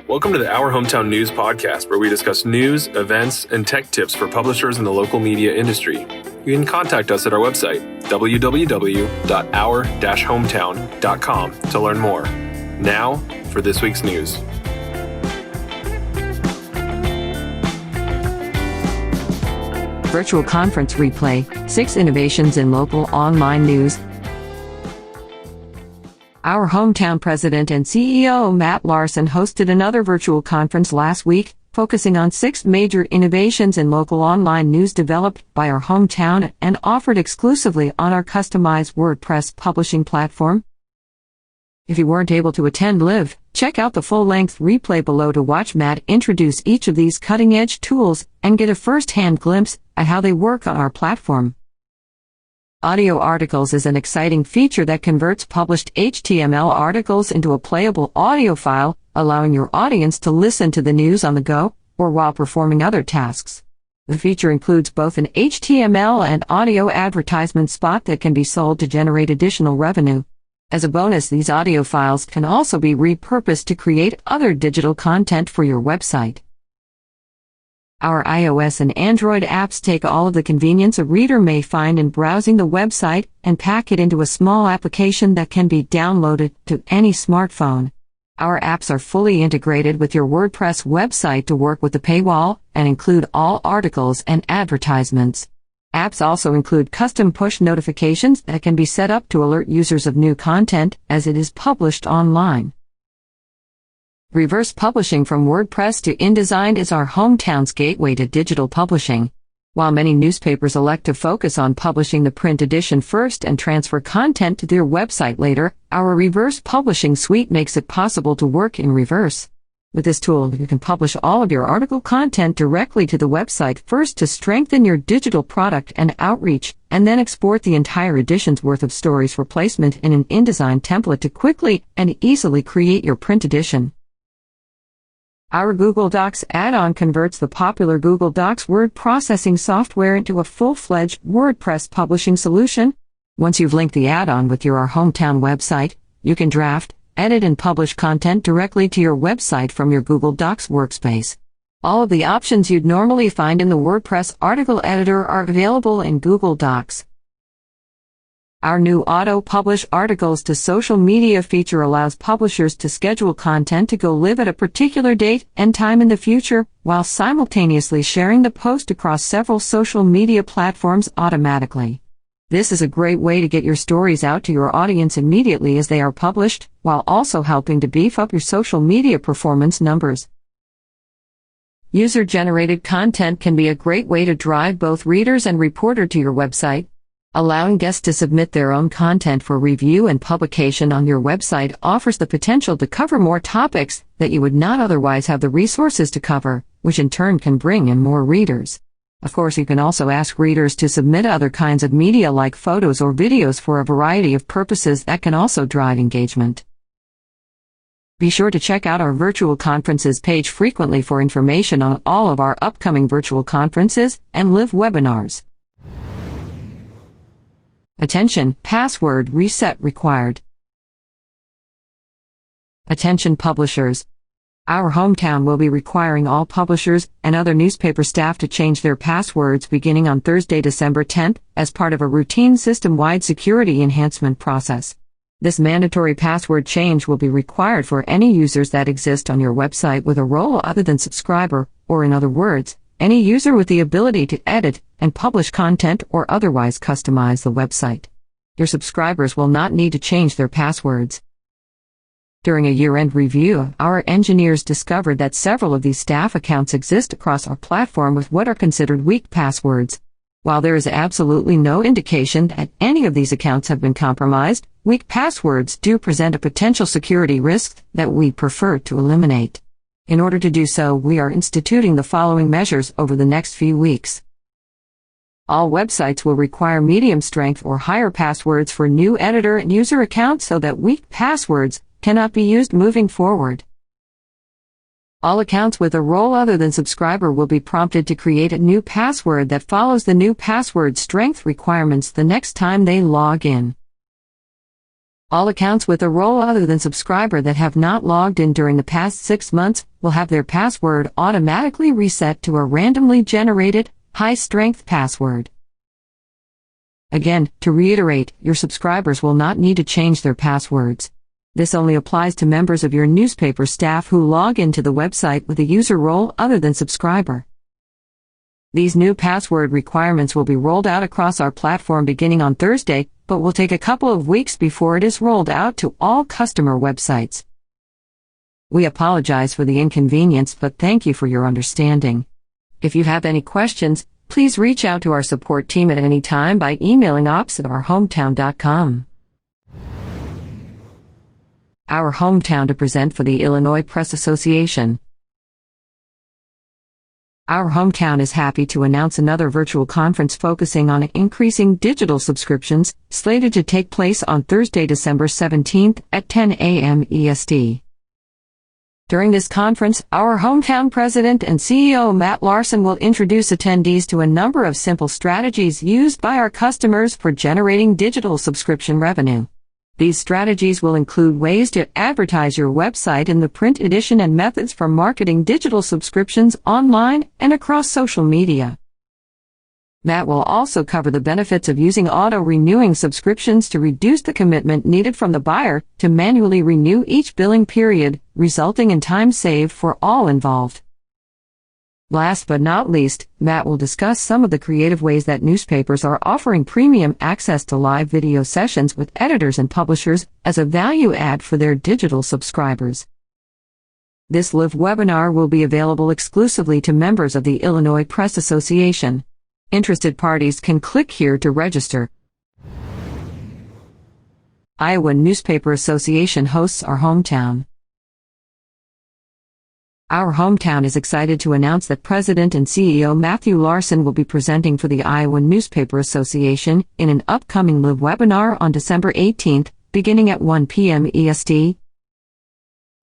Welcome to the Our Hometown News podcast, where we discuss news, events, and tech tips for publishers in the local media industry. You can contact us at our website, www.our-hometown.com, to learn more. Now, for this week's news. Virtual conference replay, 6 innovations in local online news. Our hometown president and CEO Matt Larson hosted another virtual conference last week, focusing on 6 major innovations in local online news developed by our hometown and offered exclusively on our customized WordPress publishing platform. If you weren't able to attend live, check out the full-length replay below to watch Matt introduce each of these cutting-edge tools and get a first-hand glimpse at how they work on our platform. Audio articles is an exciting feature that converts published HTML articles into a playable audio file, allowing your audience to listen to the news on the go or while performing other tasks. The feature includes both an HTML and audio advertisement spot that can be sold to generate additional revenue. As a bonus, these audio files can also be repurposed to create other digital content for your website. Our iOS and Android apps take all of the convenience a reader may find in browsing the website and pack it into a small application that can be downloaded to any smartphone. Our apps are fully integrated with your WordPress website to work with the paywall and include all articles and advertisements. Apps also include custom push notifications that can be set up to alert users of new content as it is published online. Reverse publishing from WordPress to InDesign is our hometown's gateway to digital publishing. While many newspapers elect to focus on publishing the print edition first and transfer content to their website later, our reverse publishing suite makes it possible to work in reverse. With this tool, you can publish all of your article content directly to the website first to strengthen your digital product and outreach, and then export the entire edition's worth of stories for placement in an InDesign template to quickly and easily create your print edition. Our Google Docs add-on converts the popular Google Docs word processing software into a full-fledged WordPress publishing solution. Once you've linked the add-on with your Our Hometown website, you can draft, edit and publish content directly to your website from your Google Docs workspace. All of the options you'd normally find in the WordPress article editor are available in Google Docs. Our new auto-publish articles to social media feature allows publishers to schedule content to go live at a particular date and time in the future, while simultaneously sharing the post across several social media platforms automatically. This is a great way to get your stories out to your audience immediately as they are published, while also helping to beef up your social media performance numbers. User-generated content can be a great way to drive both readers and reporters to your website. Allowing guests to submit their own content for review and publication on your website offers the potential to cover more topics that you would not otherwise have the resources to cover, which in turn can bring in more readers. Of course, you can also ask readers to submit other kinds of media like photos or videos for a variety of purposes that can also drive engagement. Be sure to check out our virtual conferences page frequently for information on all of our upcoming virtual conferences and live webinars. Attention, password reset required. Attention publishers. Our hometown will be requiring all publishers and other newspaper staff to change their passwords beginning on Thursday, December 10th, as part of a routine system-wide security enhancement process. This mandatory password change will be required for any users that exist on your website with a role other than subscriber, or in other words, any user with the ability to edit and publish content or otherwise customize the website. Your subscribers will not need to change their passwords. During a year-end review, our engineers discovered that several of these staff accounts exist across our platform with what are considered weak passwords. While there is absolutely no indication that any of these accounts have been compromised, weak passwords do present a potential security risk that we prefer to eliminate. In order to do so, we are instituting the following measures over the next few weeks. All websites will require medium strength or higher passwords for new editor and user accounts so that weak passwords cannot be used moving forward. All accounts with a role other than subscriber will be prompted to create a new password that follows the new password strength requirements the next time they log in. All accounts with a role other than subscriber that have not logged in during the past 6 months will have their password automatically reset to a randomly generated, high-strength password. Again, to reiterate, your subscribers will not need to change their passwords. This only applies to members of your newspaper staff who log into the website with a user role other than subscriber. These new password requirements will be rolled out across our platform beginning on Thursday, but will take a couple of weeks before it is rolled out to all customer websites. We apologize for the inconvenience, but thank you for your understanding. If you have any questions, please reach out to our support team at any time by emailing ops@ourhometown.com. Our Hometown to present for the Illinois Press Association. Our Hometown is happy to announce another virtual conference focusing on increasing digital subscriptions, slated to take place on Thursday, December 17th at 10 a.m. EST. During this conference, our Hometown President and CEO Matt Larson will introduce attendees to a number of simple strategies used by our customers for generating digital subscription revenue. These strategies will include ways to advertise your website in the print edition and methods for marketing digital subscriptions online and across social media. Matt will also cover the benefits of using auto-renewing subscriptions to reduce the commitment needed from the buyer to manually renew each billing period, resulting in time saved for all involved. Last but not least, Matt will discuss some of the creative ways that newspapers are offering premium access to live video sessions with editors and publishers as a value add for their digital subscribers. This live webinar will be available exclusively to members of the Illinois Press Association. Interested parties can click here to register. Iowa Newspaper Association hosts Our Hometown. Our Hometown is excited to announce that President and CEO Matthew Larson will be presenting for the Iowa Newspaper Association in an upcoming live webinar on December 18th, beginning at 1 p.m. EST.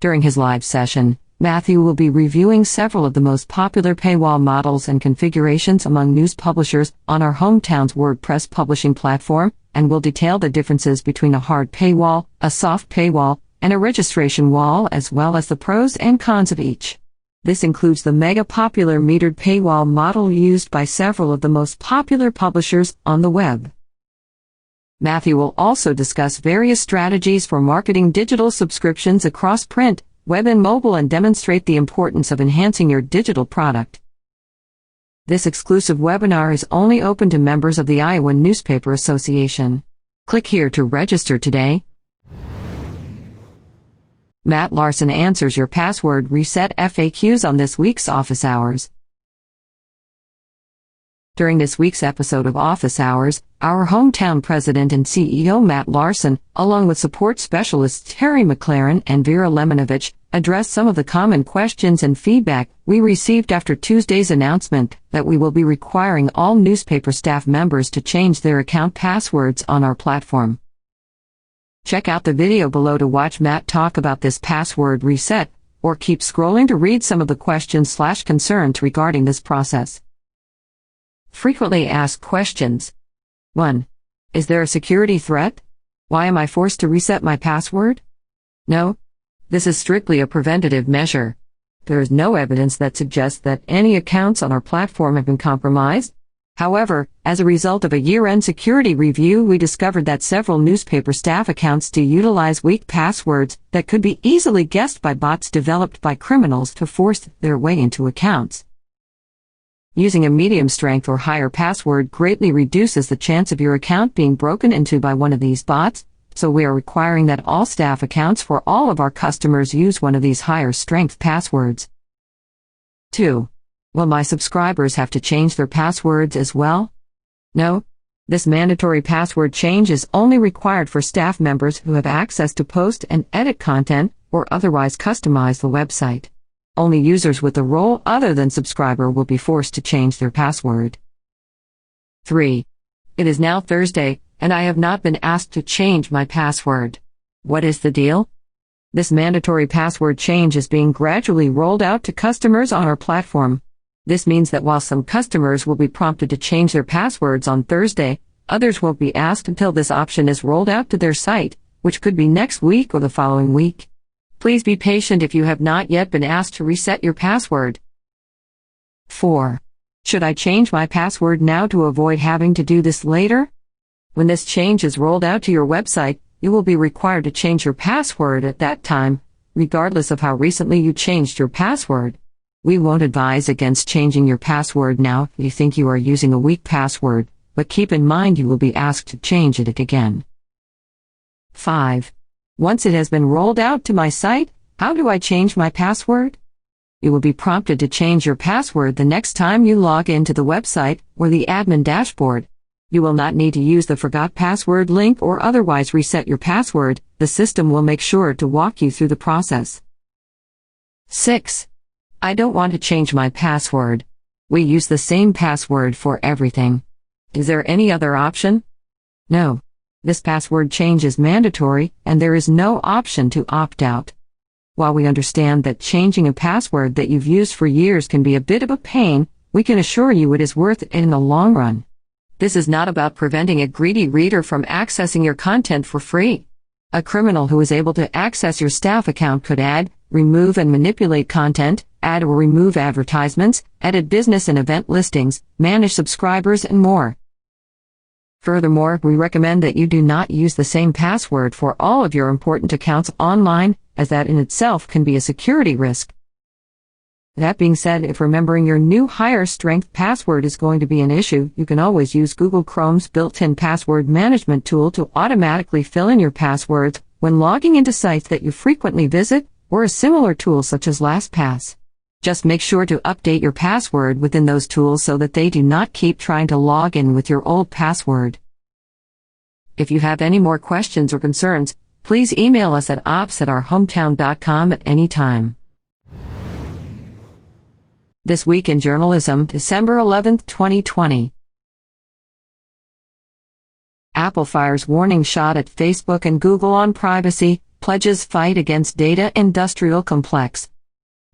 During his live session, Matthew will be reviewing several of the most popular paywall models and configurations among news publishers on Our Hometown's WordPress publishing platform, and will detail the differences between a hard paywall, a soft paywall, and a registration wall, as well as the pros and cons of each. This includes the mega-popular metered paywall model used by several of the most popular publishers on the web. Matthew will also discuss various strategies for marketing digital subscriptions across print, web and mobile, and demonstrate the importance of enhancing your digital product. This exclusive webinar is only open to members of the Iowa Newspaper Association. Click here to register today. Matt Larson answers your password reset FAQs on this week's office hours. During this week's episode of Office Hours, our Hometown President and CEO Matt Larson, along with support specialists Terry McLaren and Vera Lemonovich, addressed some of the common questions and feedback we received after Tuesday's announcement that we will be requiring all newspaper staff members to change their account passwords on our platform. Check out the video below to watch Matt talk about this password reset, or keep scrolling to read some of the questions/concerns regarding this process. Frequently asked questions. 1. Is there a security threat? Why am I forced to reset my password? No. This is strictly a preventative measure. There is no evidence that suggests that any accounts on our platform have been compromised. However, as a result of a year-end security review, we discovered that several newspaper staff accounts do utilize weak passwords that could be easily guessed by bots developed by criminals to force their way into accounts. Using a medium strength or higher password greatly reduces the chance of your account being broken into by one of these bots, so we are requiring that all staff accounts for all of our customers use one of these higher strength passwords. 2. Will my subscribers have to change their passwords as well? No. This mandatory password change is only required for staff members who have access to post and edit content or otherwise customize the website. Only users with a role other than subscriber will be forced to change their password. 3. It is now Thursday, and I have not been asked to change my password. What is the deal? This mandatory password change is being gradually rolled out to customers on our platform. This means that while some customers will be prompted to change their passwords on Thursday, others won't be asked until this option is rolled out to their site, which could be next week or the following week. Please be patient if you have not yet been asked to reset your password. 4. Should I change my password now to avoid having to do this later? When this change is rolled out to your website, you will be required to change your password at that time, regardless of how recently you changed your password. We won't advise against changing your password now if you think you are using a weak password, but keep in mind you will be asked to change it again. 5. Once it has been rolled out to my site, how do I change my password? You will be prompted to change your password the next time you log into the website or the admin dashboard. You will not need to use the forgot password link or otherwise reset your password. The system will make sure to walk you through the process. 6. I don't want to change my password. We use the same password for everything. Is there any other option? No. This password change is mandatory, and there is no option to opt out. While we understand that changing a password that you've used for years can be a bit of a pain, we can assure you it is worth it in the long run. This is not about preventing a greedy reader from accessing your content for free. A criminal who is able to access your staff account could add, remove and manipulate content, add or remove advertisements, edit business and event listings, manage subscribers, and more. Furthermore, we recommend that you do not use the same password for all of your important accounts online, as that in itself can be a security risk. That being said, if remembering your new higher strength password is going to be an issue, you can always use Google Chrome's built-in password management tool to automatically fill in your passwords when logging into sites that you frequently visit, or a similar tool such as LastPass. Just make sure to update your password within those tools so that they do not keep trying to log in with your old password. If you have any more questions or concerns, please email us at ops@ourhometown.com at any time. This Week in Journalism, December 11, 2020. Apple fires warning shot at Facebook and Google on privacy, pledges fight against data industrial complex.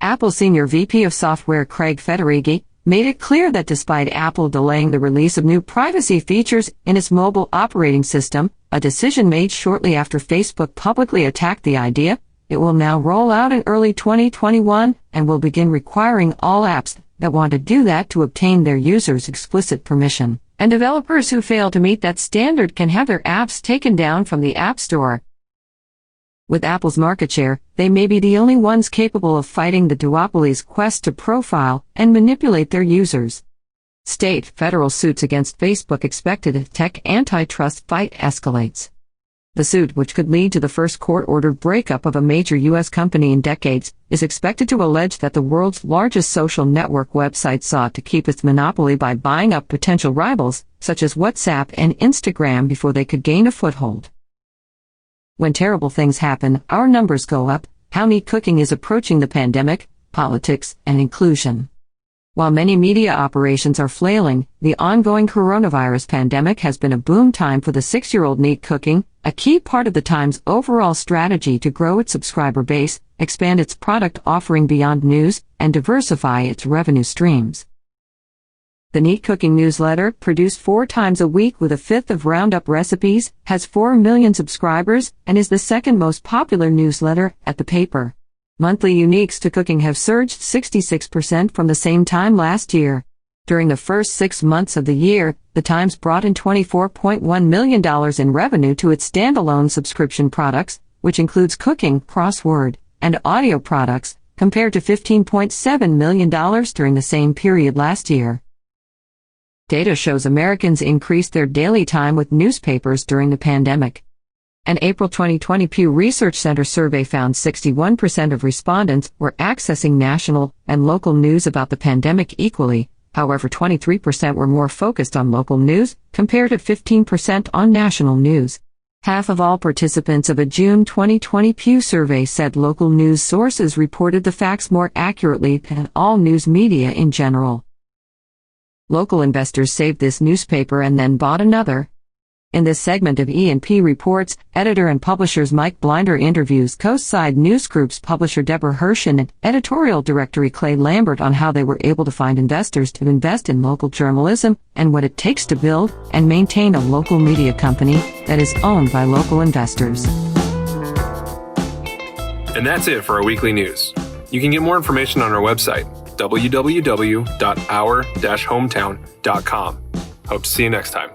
Apple Senior VP of Software Craig Federighi made it clear that despite Apple delaying the release of new privacy features in its mobile operating system, a decision made shortly after Facebook publicly attacked the idea, it will now roll out in early 2021 and will begin requiring all apps that want to do that to obtain their users' explicit permission, and developers who fail to meet that standard can have their apps taken down from the App Store. With Apple's market share, they may be the only ones capable of fighting the duopoly's quest to profile and manipulate their users. State, federal suits against Facebook expected as tech antitrust fight escalates. The suit, which could lead to the first court-ordered breakup of a major U.S. company in decades, is expected to allege that the world's largest social network website sought to keep its monopoly by buying up potential rivals, such as WhatsApp and Instagram, before they could gain a foothold. When terrible things happen, our numbers go up. How neat cooking is approaching the pandemic, politics, and inclusion. While many media operations are flailing, the ongoing coronavirus pandemic has been a boom time for the 6-year-old Neat Cooking, a key part of the Times' overall strategy to grow its subscriber base, expand its product offering beyond news, and diversify its revenue streams. The Neat Cooking newsletter, produced 4 times a week with a fifth of roundup recipes, has 4 million subscribers and is the second most popular newsletter at the paper. Monthly uniques to Cooking have surged 66% from the same time last year. During the first 6 months of the year, the Times brought in $24.1 million in revenue to its standalone subscription products, which includes cooking, crossword, and audio products, compared to $15.7 million during the same period last year. Data shows Americans increased their daily time with newspapers during the pandemic. An April 2020 Pew Research Center survey found 61% of respondents were accessing national and local news about the pandemic equally. However, 23% were more focused on local news, compared to 15% on national news. Half of all participants of a June 2020 Pew survey said local news sources reported the facts more accurately than all news media in general. Local investors saved this newspaper and then bought another. In this segment of E&P Reports, editor and publishers Mike Blinder interviews Coastside News Group's publisher Deborah Hershin and editorial director Clay Lambert on how they were able to find investors to invest in local journalism and what it takes to build and maintain a local media company that is owned by local investors. And that's it for our weekly news. You can get more information on our website, www.our-hometown.com. Hope to see you next time.